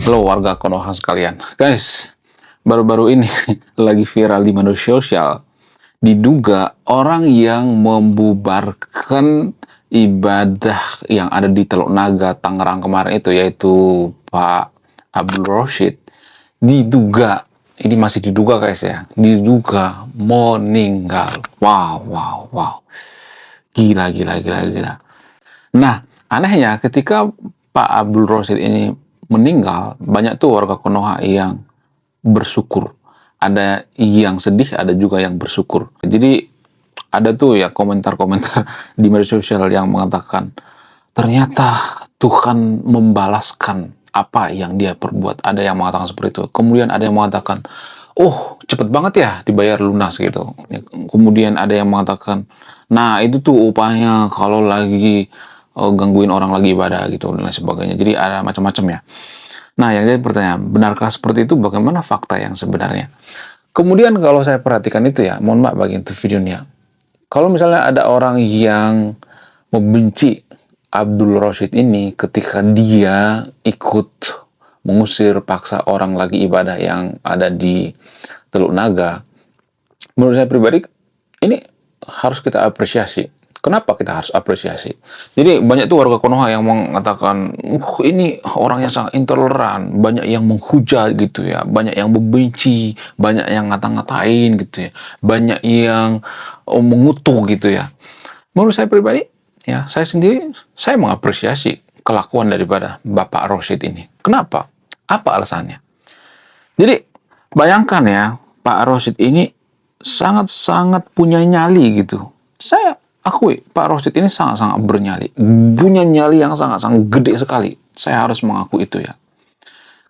Halo warga Konoha sekalian. Guys, baru-baru ini lagi viral di media sosial. Diduga orang yang membubarkan ibadah yang ada di Teluk Naga, Tangerang kemarin itu, yaitu Pak Abdul Roshid, diduga, ini masih diduga guys ya, diduga meninggal. Wow, wow, wow. Gila, gila, gila, gila. Nah, anehnya ketika Pak Abdul Roshid ini meninggal, banyak tuh warga Konoha yang bersyukur. Ada yang sedih, ada juga yang bersyukur. Jadi ada tuh ya komentar-komentar di media sosial yang mengatakan ternyata Tuhan membalaskan apa yang dia perbuat. Ada yang mengatakan seperti itu. Kemudian ada yang mengatakan, oh cepet banget ya dibayar lunas gitu. Kemudian ada yang mengatakan, nah itu tuh upahnya kalau lagi gangguin orang lagi ibadah gitu dan lain sebagainya. Jadi ada macam-macam ya. Nah yang jadi pertanyaan, benarkah seperti itu? Bagaimana fakta yang sebenarnya? Kemudian kalau saya perhatikan itu ya, mohon maaf bagi itu videonya. Kalau misalnya ada orang yang membenci Abdul Roshid ini ketika dia ikut mengusir paksa orang lagi ibadah yang ada di Teluk Naga, menurut saya pribadi ini harus kita apresiasi. Kenapa kita harus apresiasi? Jadi banyak tuh warga Konoha yang mengatakan, ini orang yang sangat intoleran, banyak yang menghujat gitu ya, banyak yang membenci, banyak yang ngata-ngatain gitu ya, banyak yang mengutuk gitu ya. Menurut saya pribadi, ya saya sendiri, saya mengapresiasi kelakuan daripada Bapak Roshid ini. Kenapa? Apa alasannya? Jadi bayangkan ya, Pak Roshid ini sangat-sangat punya nyali gitu. Saya akui Pak Roshid ini sangat-sangat bernyali, punya nyali yang sangat-sangat gede sekali. Saya harus mengaku itu ya.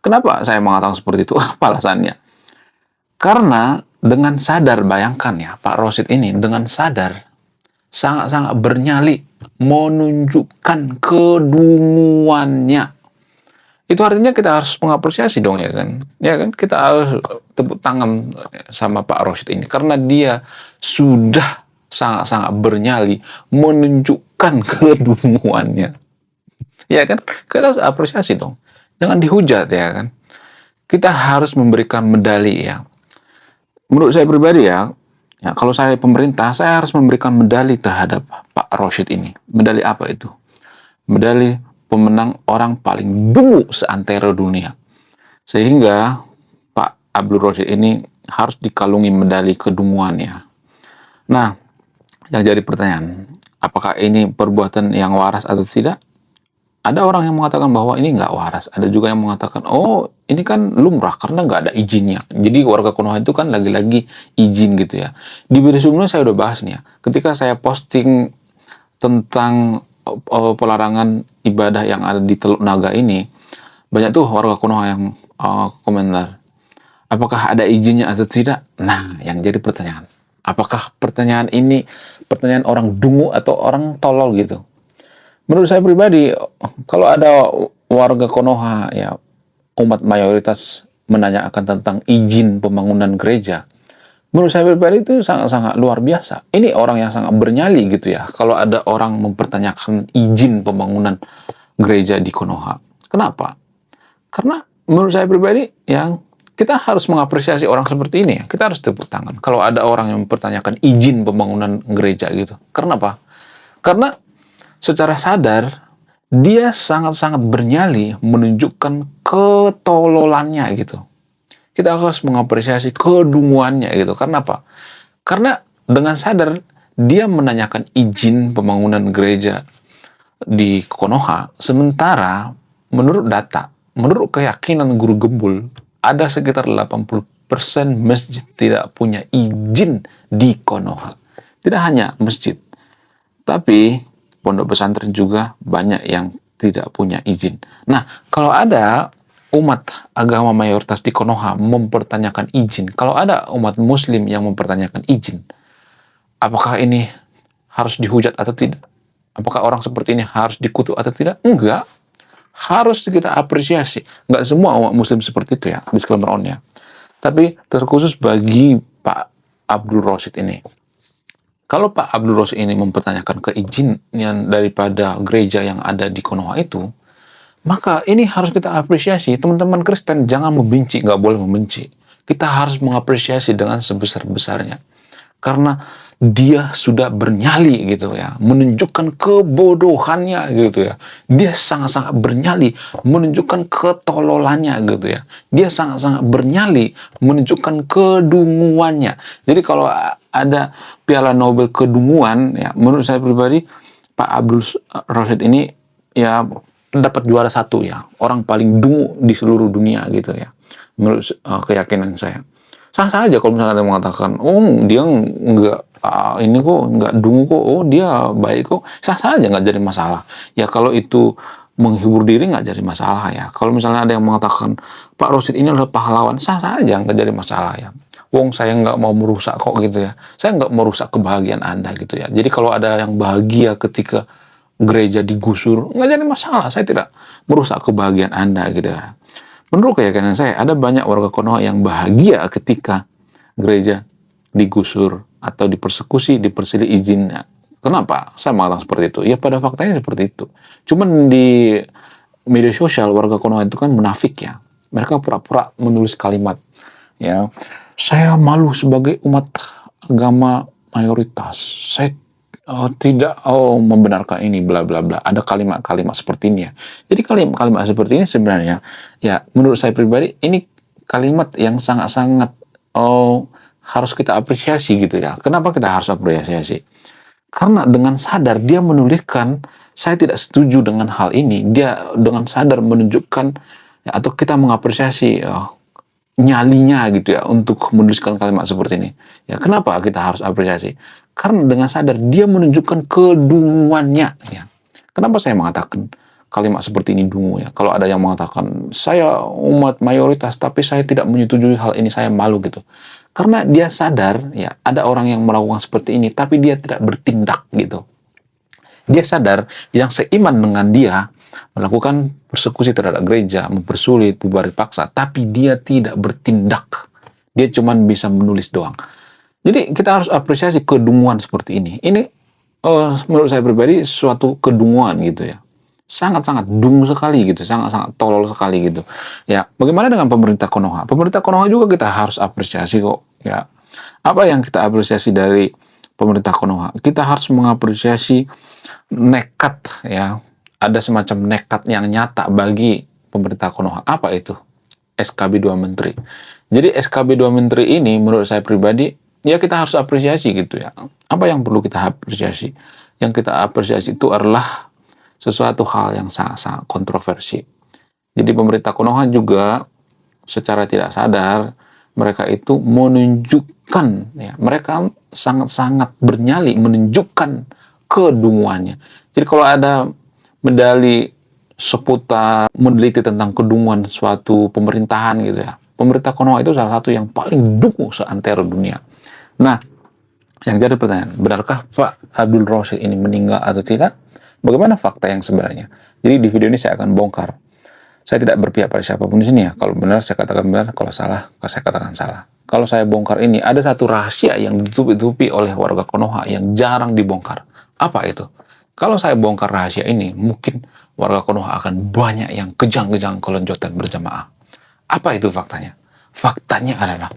Kenapa saya mengatakan seperti itu? Apa alasannya? Karena dengan sadar, bayangkan ya, Pak Roshid ini dengan sadar sangat-sangat bernyali menunjukkan kedunguannya. Itu artinya kita harus mengapresiasi dong ya kan. Ya kan, kita harus tepuk tangan sama Pak Roshid ini karena dia sudah sangat-sangat bernyali menunjukkan kedunguannya. Ya kan, kita harus apresiasi dong. Jangan dihujat ya kan. Kita harus memberikan medali ya. Menurut saya pribadi ya, kalau saya pemerintah, saya harus memberikan medali terhadap Pak Roshid ini. Medali apa itu? Medali pemenang orang paling dungu seantero dunia. Sehingga Pak Abdul Roshid ini harus dikalungi medali kedunguannya. Nah, yang jadi pertanyaan, apakah ini perbuatan yang waras atau tidak? Ada orang yang mengatakan bahwa ini nggak waras. Ada juga yang mengatakan, oh ini kan lumrah karena nggak ada izinnya. Jadi warga Konoha itu kan lagi-lagi izin gitu ya. Di video sebelumnya saya udah bahas nih ya. Ketika saya posting tentang pelarangan ibadah yang ada di Teluk Naga ini, banyak tuh warga Konoha yang komentar, apakah ada izinnya atau tidak? Nah, yang jadi pertanyaan, apakah pertanyaan ini pertanyaan orang dungu atau orang tolol gitu? Menurut saya pribadi, kalau ada warga Konoha ya, umat mayoritas menanyakan tentang izin pembangunan gereja, menurut saya pribadi itu sangat-sangat luar biasa. Ini orang yang sangat bernyali gitu ya. Kalau ada orang mempertanyakan izin pembangunan gereja di Konoha. Kenapa? Karena menurut saya pribadi yang kita harus mengapresiasi orang seperti ini ya. Kita harus tepuk tangan. Kalau ada orang yang mempertanyakan izin pembangunan gereja gitu. Karena apa? Karena secara sadar dia sangat-sangat bernyali menunjukkan ketololannya gitu. Kita harus mengapresiasi kedunguannya gitu. Karena apa? Karena dengan sadar dia menanyakan izin pembangunan gereja di Konoha, sementara menurut data, menurut keyakinan guru gembul, ada sekitar 80% masjid tidak punya izin di Konoha. Tidak hanya masjid, tapi pondok pesantren juga banyak yang tidak punya izin. Nah, kalau ada umat agama mayoritas di Konoha mempertanyakan izin, kalau ada umat muslim yang mempertanyakan izin, apakah ini harus dihujat atau tidak? Apakah orang seperti ini harus dikutuk atau tidak? Enggak. Harus kita apresiasi. Enggak semua umat muslim seperti itu ya, disclaimer on ya. Tapi terkhusus bagi Pak Abdul Roshid ini. Kalau Pak Abdul Roshid ini mempertanyakan keizinan daripada gereja yang ada di Konoha itu, Maka ini harus kita apresiasi. Teman-teman Kristen jangan membenci, nggak boleh membenci. Kita harus mengapresiasi dengan sebesar-besarnya. Karena dia sudah bernyali gitu ya, menunjukkan kebodohannya gitu ya. Dia sangat-sangat bernyali menunjukkan ketololannya gitu ya. Dia sangat-sangat bernyali menunjukkan kedunguannya. Jadi kalau ada Piala Nobel kedunguan ya, menurut saya pribadi Pak Abdul Rashid ini ya dapat juara satu ya, orang paling dungu di seluruh dunia gitu ya, menurut keyakinan saya. Sah-sah aja kalau misalnya ada yang mengatakan, oh dia nggak ini kok nggak dungu kok, oh dia baik kok, sah-sah aja nggak jadi masalah. Ya kalau itu menghibur diri nggak jadi masalah ya. Kalau misalnya ada yang mengatakan Pak Rosid ini adalah pahlawan, sah-sah aja nggak jadi masalah ya. Wong saya nggak mau merusak kok gitu ya. Saya nggak merusak kebahagiaan Anda gitu ya. Jadi kalau ada yang bahagia ketika gereja digusur, nggak jadi masalah. Saya tidak merusak kebahagiaan Anda gitu ya. Menurut keyakinan saya, ada banyak warga Konoha yang bahagia ketika gereja digusur atau dipersekusi, diperselisih izinnya. Kenapa? Saya mengatakan seperti itu. Ya pada faktanya seperti itu. Cuman di media sosial warga Konoha itu kan munafik ya. Mereka pura-pura menulis kalimat ya. Saya malu sebagai umat agama mayoritas. Saya tidak membenarkan ini bla bla bla. Ada kalimat-kalimat seperti ini ya. Jadi kalimat-kalimat seperti ini sebenarnya ya menurut saya pribadi ini kalimat yang sangat-sangat harus kita apresiasi gitu ya. Kenapa kita harus apresiasi? Karena dengan sadar dia menuliskan saya tidak setuju dengan hal ini. Dia dengan sadar menunjukkan ya, atau kita mengapresiasi nyalinya gitu ya untuk menuliskan kalimat seperti ini. Ya kenapa kita harus apresiasi? Karena dengan sadar dia menunjukkan kedunguannya ya. Kenapa saya mengatakan kalimat seperti ini dungu ya? Kalau ada yang mengatakan saya umat mayoritas tapi saya tidak menyetujui hal ini, saya malu gitu. Karena dia sadar ya ada orang yang melakukan seperti ini tapi dia tidak bertindak gitu. Dia sadar yang seiman dengan dia melakukan persekusi terhadap gereja, mempersulit, bubar paksa, tapi dia tidak bertindak. Dia cuma bisa menulis doang. Jadi kita harus apresiasi kedunguan seperti ini. Ini menurut saya pribadi suatu kedunguan gitu ya. Sangat-sangat dungu sekali gitu, sangat-sangat tolol sekali gitu. Ya, bagaimana dengan pemerintah Konoha? Pemerintah Konoha juga kita harus apresiasi kok. Ya, apa yang kita apresiasi dari pemerintah Konoha? Kita harus mengapresiasi nekat ya. Ada semacam nekat yang nyata bagi pemerintah Konoha. Apa itu? SKB 2 Menteri. Jadi SKB 2 Menteri ini menurut saya pribadi, ya kita harus apresiasi gitu ya. Apa yang perlu kita apresiasi? Yang kita apresiasi itu adalah sesuatu hal yang sangat-sangat kontroversi. Jadi pemerintah Konoha juga secara tidak sadar, mereka itu menunjukkan, ya, mereka sangat-sangat bernyali menunjukkan kedunguannya. Jadi kalau ada medali seputar meneliti tentang kedunguan suatu pemerintahan gitu ya. Pemerintah Konoha itu salah satu yang paling dungu seantero dunia. Nah, yang jadi pertanyaan, benarkah Pak Abdul Rashid ini meninggal atau tidak? Bagaimana fakta yang sebenarnya? Jadi di video ini saya akan bongkar. Saya tidak berpihak pada siapapun di sini ya. Kalau benar saya katakan benar, kalau salah saya katakan salah. Kalau saya bongkar ini, ada satu rahasia yang ditutupi oleh warga Konoha yang jarang dibongkar. Apa itu? Kalau saya bongkar rahasia ini, mungkin warga Konoha akan banyak yang kejang-kejang kelonjotan berjamaah. Apa itu faktanya? Faktanya adalah,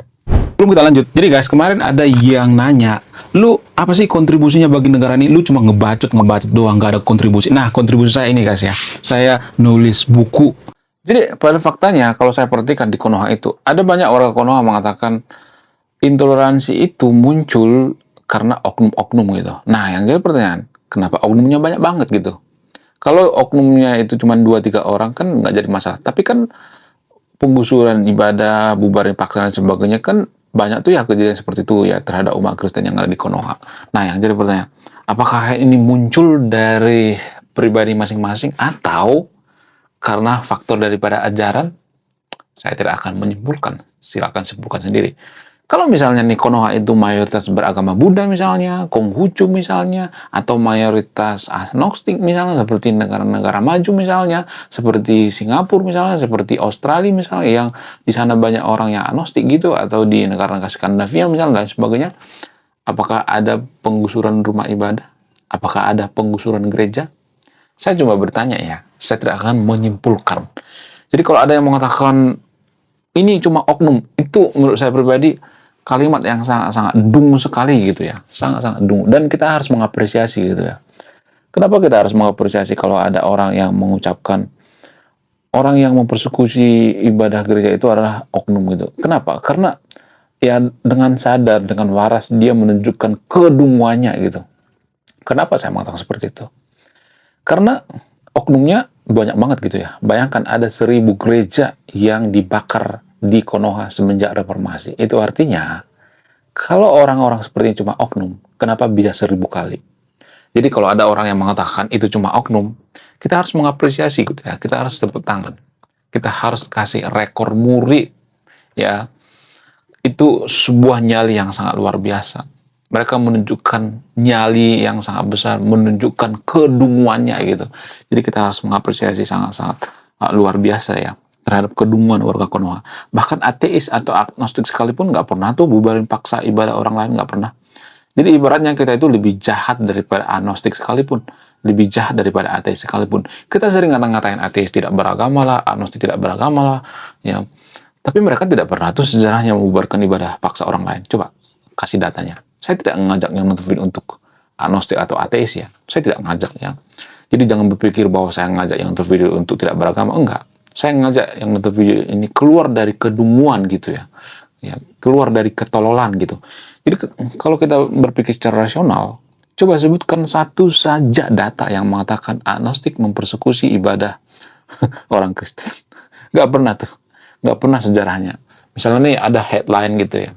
belum kita lanjut. Jadi guys, kemarin ada yang nanya, lu apa sih kontribusinya bagi negara ini? Lu cuma ngebacot doang, gak ada kontribusi. Nah, kontribusi saya ini guys ya, saya nulis buku. Jadi pada faktanya, kalau saya perhatikan di Konoha itu, ada banyak warga Konoha mengatakan intoleransi itu muncul karena oknum-oknum gitu. Nah, yang jadi pertanyaan, kenapa oknumnya banyak banget gitu? Kalau oknumnya itu cuma 2-3 orang kan nggak jadi masalah. Tapi kan penggusuran ibadah, bubarin paksa dan sebagainya kan banyak tuh ya kejadian seperti itu ya terhadap umat Kristen yang ada di Konoha. Nah, yang jadi pertanyaan, apakah ini muncul dari pribadi masing-masing atau karena faktor daripada ajaran? Saya tidak akan menyimpulkan. Silakan simpulkan sendiri. Kalau misalnya nih Konoha itu mayoritas beragama Buddha misalnya, Konghucu misalnya, atau mayoritas agnostik misalnya, seperti negara-negara maju misalnya, seperti Singapura misalnya, seperti Australia misalnya, yang di sana banyak orang yang agnostik gitu, atau di negara-negara Skandinavia misalnya, dan sebagainya, apakah ada penggusuran rumah ibadah? Apakah ada penggusuran gereja? Saya cuma bertanya ya, saya tidak akan menyimpulkan. Jadi kalau ada yang mengatakan ini cuma oknum, itu menurut saya pribadi kalimat yang sangat-sangat dungu sekali gitu ya, sangat-sangat dungu. Dan kita harus mengapresiasi gitu ya. Kenapa kita harus mengapresiasi kalau ada orang yang mengucapkan orang yang mempersekusi ibadah gereja itu adalah oknum gitu. Kenapa? Karena ya dengan sadar, dengan waras dia menunjukkan kedunguannya gitu. Kenapa saya mengatakan seperti itu? Karena oknumnya banyak banget gitu ya. Bayangkan ada 1.000 gereja yang dibakar di Konoha semenjak reformasi. Itu artinya, kalau orang-orang seperti ini cuma oknum, kenapa bisa 1.000 kali? Jadi kalau ada orang yang mengatakan itu cuma oknum, kita harus mengapresiasi gitu ya. Kita harus tepuk tangan. Kita harus kasih rekor muri ya. Itu sebuah nyali yang sangat luar biasa. Mereka menunjukkan nyali yang sangat besar, menunjukkan kedunguannya gitu. Jadi kita harus mengapresiasi sangat-sangat luar biasa ya terhadap kedunguan warga Konoha. Bahkan ateis atau agnostik sekalipun nggak pernah tuh bubarin paksa ibadah orang lain, nggak pernah. Jadi ibaratnya kita itu lebih jahat daripada agnostik sekalipun, lebih jahat daripada ateis sekalipun. Kita sering ngata-ngatain ateis tidak beragama lah, agnostik tidak beragama lah, ya. Tapi mereka tidak pernah tuh sejarahnya membubarkan ibadah paksa orang lain. Coba kasih datanya. Saya tidak mengajak yang nonton video untuk agnostik atau ateis ya. Saya tidak ngajak ya. Jadi jangan berpikir bahwa saya ngajak yang nonton video untuk tidak beragama. Enggak. Saya ngajak yang nonton video ini keluar dari kedunguan gitu ya. Ya, keluar dari ketololan gitu. Jadi kalau kita berpikir secara rasional, coba sebutkan satu saja data yang mengatakan agnostik mempersekusi ibadah orang Kristen. Nggak pernah tuh. Nggak pernah sejarahnya. Misalnya nih ada headline gitu ya.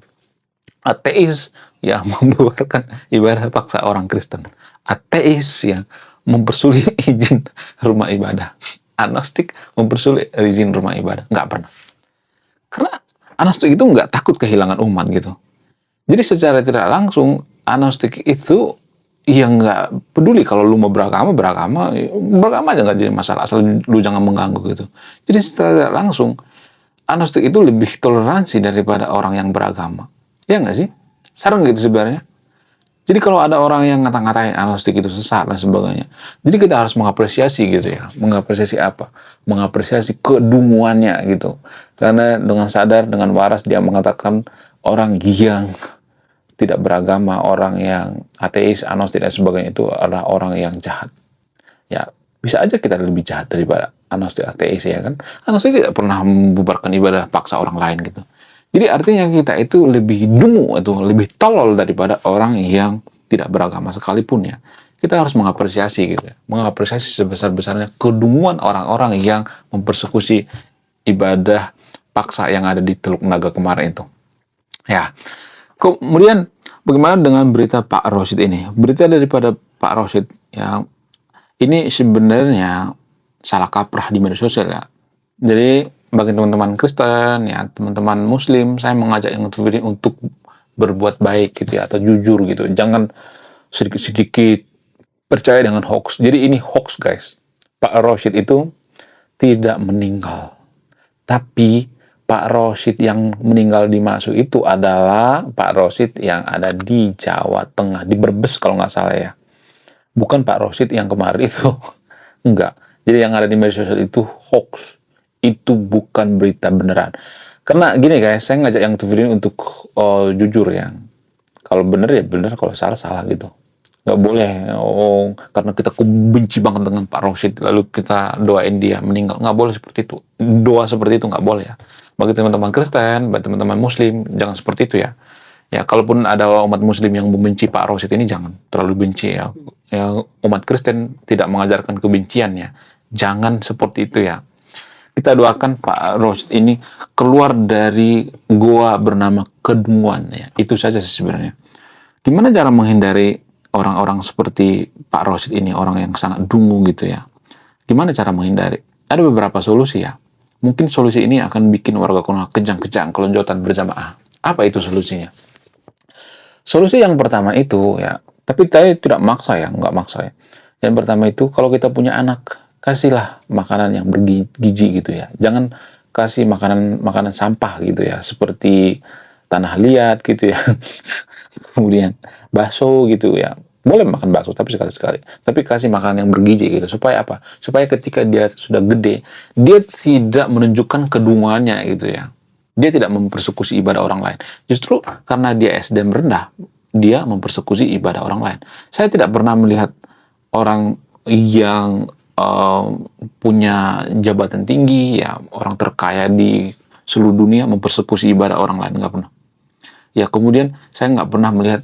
Ateis yang membubarkan ibadah paksa orang Kristen. Ateis yang mempersulit izin rumah ibadah. Agnostik mempersulit izin rumah ibadah. Nggak pernah. Karena agnostik itu nggak takut kehilangan umat gitu. Jadi secara tidak langsung agnostik itu yang nggak peduli kalau lu mau beragama aja nggak jadi masalah asal lu jangan mengganggu gitu. Jadi secara tidak langsung agnostik itu lebih toleransi daripada orang yang beragama. Ya nggak sih? Sarang gitu sebenarnya. Jadi kalau ada orang yang ngata-ngatain agnostik itu sesat dan sebagainya, jadi kita harus mengapresiasi gitu ya. Mengapresiasi apa? Mengapresiasi kedunguannya gitu. Karena dengan sadar, dengan waras dia mengatakan orang yang tidak beragama, orang yang ateis, agnostik dan sebagainya itu adalah orang yang jahat. Ya, bisa aja kita lebih jahat daripada agnostik ateis ya kan. Agnostik tidak pernah membubarkan ibadah paksa orang lain gitu. Jadi artinya kita itu lebih dungu atau lebih tolol daripada orang yang tidak beragama sekalipun ya. Kita harus mengapresiasi gitu ya. Mengapresiasi sebesar-besarnya kedunguan orang-orang yang mempersekusi ibadah paksa yang ada di Teluk Naga kemarin itu. Ya. Kemudian bagaimana dengan berita Pak Rosyid ini? Berita daripada Pak Rosyid yang ini sebenarnya salah kaprah di media sosial ya. Jadi bagi teman-teman Kristen ya, teman-teman Muslim, saya mengajak yang untuk berbuat baik gitu ya, atau jujur gitu. Jangan sedikit-sedikit percaya dengan hoax. Jadi ini hoax guys. Pak Rosyid itu tidak meninggal. Tapi Pak Rosyid yang meninggal di Masu itu adalah Pak Rosyid yang ada di Jawa Tengah, di Brebes kalau nggak salah ya. Bukan Pak Rosyid yang kemarin itu. Enggak. Jadi yang ada di media sosial itu hoax. Itu bukan berita beneran. Karena gini guys, saya ngajak yang video ini untuk jujur ya. Kalau bener ya bener, kalau salah salah gitu. Nggak boleh, karena kita benci banget dengan Pak Rosyid, lalu kita doain dia meninggal. Nggak boleh seperti itu. Doa seperti itu nggak boleh ya. Bagi teman-teman Kristen, bagi teman-teman Muslim, jangan seperti itu ya. Ya, kalaupun ada umat Muslim yang membenci Pak Rosyid ini, jangan terlalu benci ya. Ya, umat Kristen tidak mengajarkan kebencian ya. Jangan seperti itu ya. Kita doakan Pak Rosyid ini keluar dari goa bernama kedunguan ya. Itu saja sebenarnya. Gimana cara menghindari orang-orang seperti Pak Rosyid ini, orang yang sangat dungu gitu ya? Gimana cara menghindari? Ada beberapa solusi ya. Mungkin solusi ini akan bikin warga Konoha kejang-kejang, kelonjotan berjamaah. Apa itu solusinya? Solusi yang pertama itu ya, tapi saya tidak maksa ya, nggak maksa ya. Yang pertama itu kalau kita punya anak, kasihlah makanan yang bergizi gitu ya. Jangan kasih makanan sampah gitu ya, seperti tanah liat gitu ya. Kemudian bakso gitu ya. Boleh makan bakso, tapi sekali-sekali. Tapi kasih makan yang bergizi gitu. Supaya apa? Supaya ketika dia sudah gede, dia tidak menunjukkan kedunguannya gitu ya. Dia tidak mempersekusi ibadah orang lain. Justru karena dia SDM rendah, dia mempersekusi ibadah orang lain. Saya tidak pernah melihat orang yang punya jabatan tinggi, ya orang terkaya di seluruh dunia mempersekusi ibadah orang lain, nggak pernah. Ya kemudian saya nggak pernah melihat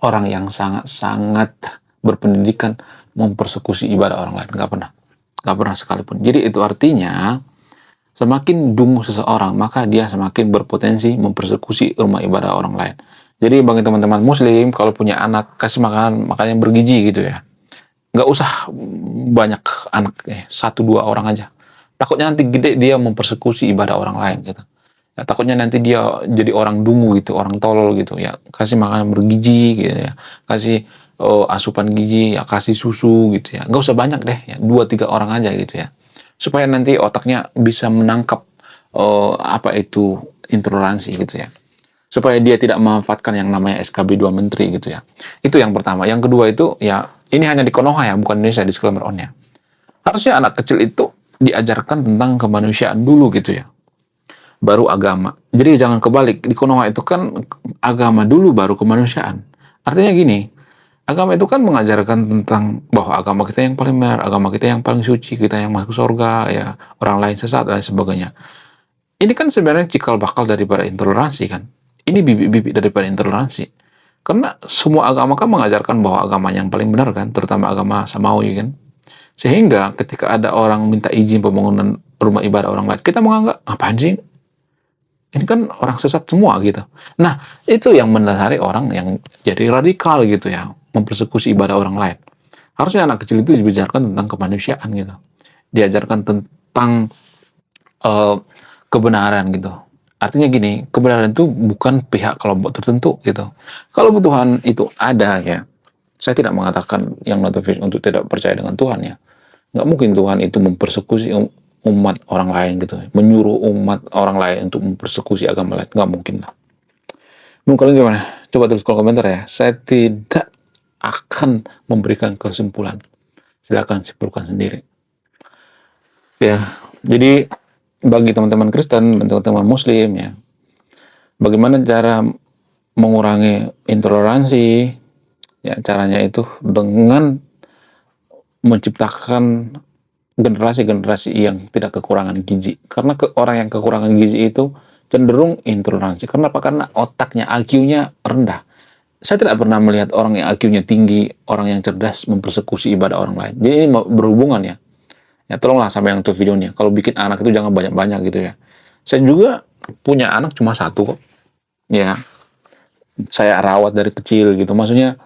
orang yang sangat-sangat berpendidikan mempersekusi ibadah orang lain, nggak pernah sekalipun. Jadi itu artinya semakin dungu seseorang, maka dia semakin berpotensi mempersekusi rumah ibadah orang lain. Jadi bagi teman-teman muslim, kalau punya anak, kasih makan yang bergizi gitu ya. Nggak usah banyak anak, satu dua orang aja. Takutnya nanti gede dia mempersekusi ibadah orang lain gitu. Ya, takutnya nanti dia jadi orang dungu gitu, orang tolol gitu ya. Kasih makanan bergizi gitu ya. Kasih asupan gizi, ya kasih susu gitu ya. Nggak usah banyak deh, ya. 2-3 orang aja gitu ya. Supaya nanti otaknya bisa menangkap apa itu intoleransi gitu ya. Supaya dia tidak memanfaatkan yang namanya SKB 2 Menteri gitu ya. Itu yang pertama. Yang kedua itu ya, ini hanya di Konoha ya, bukan Indonesia, disclaimer on ya. Harusnya anak kecil itu diajarkan tentang kemanusiaan dulu gitu ya, baru agama. Jadi jangan kebalik. Di Konoha itu kan agama dulu baru kemanusiaan. Artinya gini, agama itu kan mengajarkan tentang bahwa agama kita yang paling benar, agama kita yang paling suci, kita yang masuk surga, ya orang lain sesat dan sebagainya. Ini kan sebenarnya cikal bakal daripada intoleransi kan. Ini bibit-bibit daripada intoleransi. Karena semua agama kan mengajarkan bahwa agama yang paling benar kan, terutama agama Samawi kan. Sehingga ketika ada orang minta izin pembangunan rumah ibadah orang lain, kita menganggap, apaan sih? Ini kan orang sesat semua gitu. Nah, itu yang mendasari orang yang jadi radikal gitu ya, mempersekusi ibadah orang lain. Harusnya anak kecil itu dibicarakan tentang kemanusiaan gitu. Diajarkan tentang uh, kebenaran gitu. Artinya gini, kebenaran itu bukan pihak kelompok tertentu gitu. Kalau Tuhan itu ada ya, saya tidak mengatakan yang notification untuk tidak percaya dengan Tuhan ya. Nggak mungkin Tuhan itu mempersekusi umat orang lain gitu, menyuruh umat orang lain untuk mempersekusi agama lain, nggak mungkin lah. Menurut kalian gimana? Coba tulis kolom komentar ya. Saya tidak akan memberikan kesimpulan. Silakan simpulkan sendiri. Ya, jadi bagi teman-teman Kristen dan teman-teman Muslim ya, bagaimana cara mengurangi intoleransi? Ya, caranya itu dengan menciptakan generasi-generasi yang tidak kekurangan gizi. Karena orang yang kekurangan gizi itu cenderung intoleransi. Kenapa? Karena otaknya, IQ-nya rendah. Saya tidak pernah melihat orang yang IQ-nya tinggi, orang yang cerdas mempersekusi ibadah orang lain. Jadi ini berhubungan ya. Ya tolonglah sampai yang itu videonya. Kalau bikin anak itu jangan banyak-banyak gitu ya. Saya juga punya anak cuma satu kok. Ya, saya rawat dari kecil gitu. Maksudnya,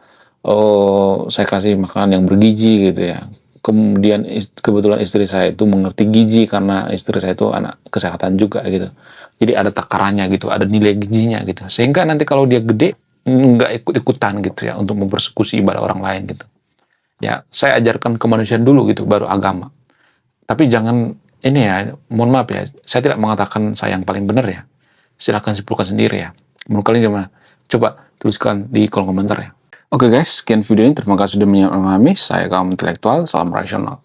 saya kasih makan yang bergizi gitu ya. Kemudian kebetulan istri saya itu mengerti gizi karena istri saya itu anak kesehatan juga gitu. Jadi ada takarannya gitu, ada nilai gizinya gitu. Sehingga nanti kalau dia gede nggak ikut-ikutan gitu ya untuk mempersekusi ibadah orang lain gitu. Ya, saya ajarkan kemanusiaan dulu gitu, baru agama. Tapi jangan ini ya, mohon maaf ya, saya tidak mengatakan saya yang paling benar ya. Silahkan simpulkan sendiri ya. Menurut kalian gimana? Coba tuliskan di kolom komentar ya. Oke guys, sekian video ini. Terima kasih sudah memahami. Saya kaum intelektual, salam rasional.